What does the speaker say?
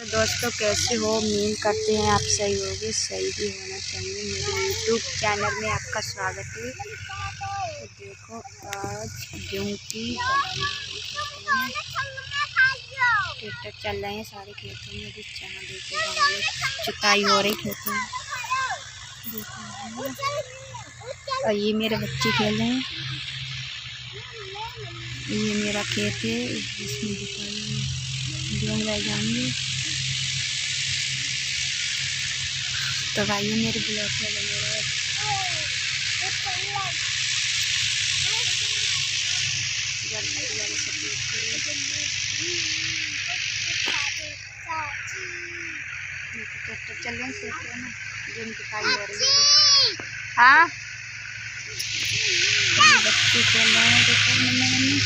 तो दोस्तों कैसे हो, उम्मीद करते हैं आप सही होगे, सही भी होना चाहिए। मेरे यूट्यूब चैनल में आपका स्वागत है। तो देखो आज गेहूँ की ट्रैक्टर चल रहे हैं सारे खेतों में। भी जहाँ देखो जुताई हो रही खेतों में। और ये मेरे बच्चे खेल रहे हैं। ये मेरा खेत है, इसमें जुताई गेहूँ लग जाएंगे। तो भाई मेरे ब्लॉग में बने रहे। ट्रैक्टर चल रहे हैं ना, गेहूँ जुताई हो रही है। हाँ बच्चे चल रहे हैं, देखो मम्मी